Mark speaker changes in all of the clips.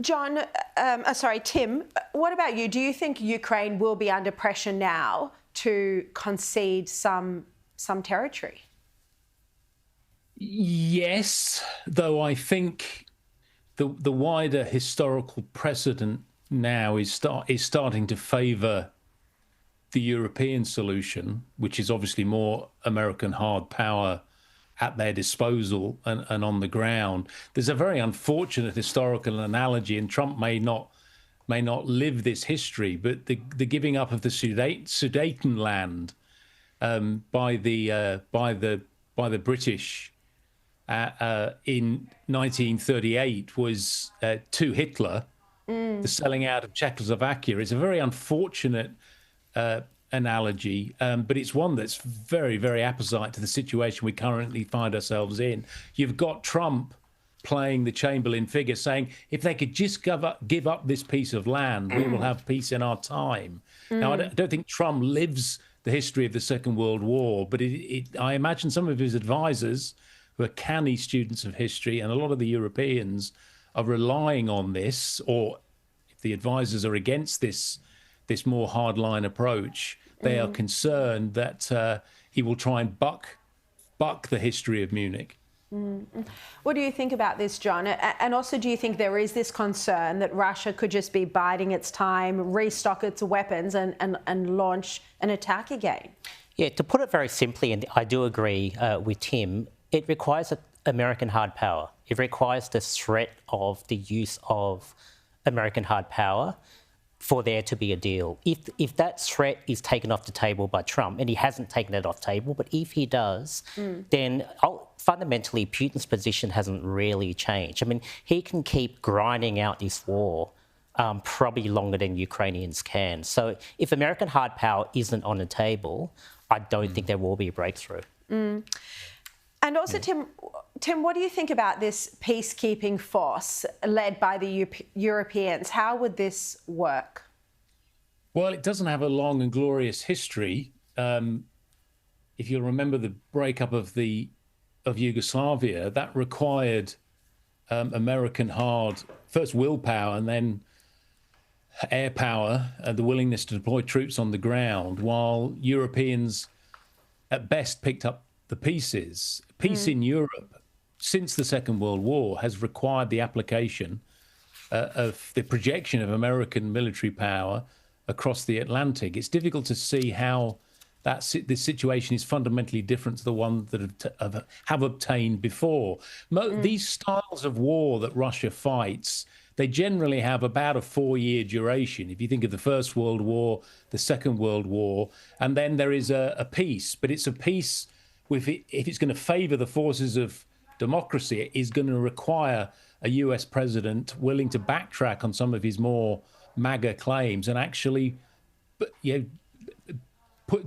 Speaker 1: Tim, what about you? Do you think Ukraine will be under pressure now to concede some territory?
Speaker 2: Yes, though I think the wider historical precedent now is starting to favour the European solution, which is obviously more American hard power at their disposal and on the ground. There's a very unfortunate historical analogy, and Trump may not live this history, but the giving up of the Sudetenland by the British in 1938 was to Hitler. The selling out of Czechoslovakia is a very unfortunate analogy, but it's one that's very, very apposite to the situation we currently find ourselves in. You've got Trump playing the Chamberlain figure, saying, if they could just give up this piece of land, we will have peace in our time. Now, I don't think Trump lives the history of the Second World War, but I imagine some of his advisors, who are canny students of history, and a lot of the Europeans are relying on this, or if the advisors are against this more hardline approach, they are concerned that he will try and buck the history of Munich.
Speaker 1: What do you think about this, John? And also, do you think there is this concern that Russia could just be biding its time, restock its weapons and launch an attack again?
Speaker 3: Yeah, to put it very simply, and I do agree with Tim, it requires American hard power. It requires the threat of the use of American hard power for there to be a deal. If that threat is taken off the table by Trump, and he hasn't taken it off the table, but if he does, then fundamentally Putin's position hasn't really changed. I mean, he can keep grinding out this war probably longer than Ukrainians can. So if American hard power isn't on the table, I don't think there will be a breakthrough.
Speaker 1: And also, Tim, what do you think about this peacekeeping force led by the Europeans? How would this work?
Speaker 2: Well, it doesn't have a long and glorious history. If you'll remember the breakup of Yugoslavia, that required American first willpower and then air power, the willingness to deploy troops on the ground, while Europeans at best picked up the pieces. Peace in Europe since the Second World War has required the application of the projection of American military power across the Atlantic. It's difficult to see how this situation is fundamentally different to the one that have obtained before. These styles of war that Russia fights, they generally have about a 4-year duration. If you think of the First World War, the Second World War, and then there is a peace, but it's a peace if it's going to favour the forces of democracy, it is going to require a US president willing to backtrack on some of his more MAGA claims and actually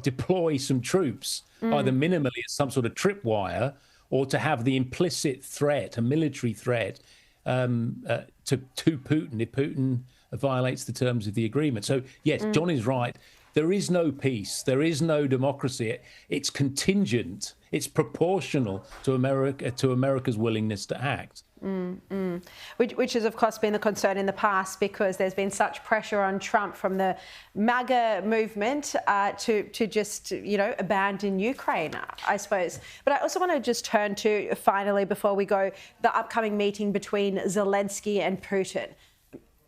Speaker 2: deploy some troops, either minimally as some sort of tripwire, or to have the implicit threat, a military threat, to Putin if Putin violates the terms of the agreement. So, yes, John is right. There is no peace. There is no democracy. It's contingent. It's proportional to America's willingness to act.
Speaker 1: Which has, of course, been the concern in the past, because there's been such pressure on Trump from the MAGA movement to just, abandon Ukraine, I suppose. But I also want to just turn to, finally, before we go, the upcoming meeting between Zelensky and Putin.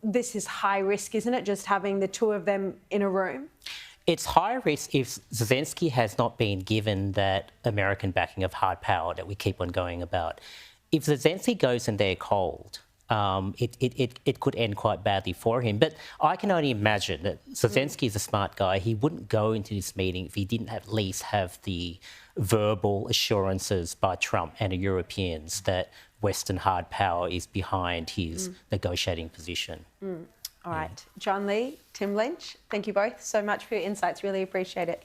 Speaker 1: This is high risk, isn't it, just having the two of them in a room?
Speaker 3: It's high risk if Zelensky has not been given that American backing of hard power that we keep on going about. If Zelensky goes in there cold, it could end quite badly for him. But I can only imagine that Zelensky is a smart guy. He wouldn't go into this meeting if he didn't at least have the verbal assurances by Trump and the Europeans that Western hard power is behind his negotiating position.
Speaker 1: All right. John Lee, Tim Lynch, thank you both so much for your insights. Really appreciate it.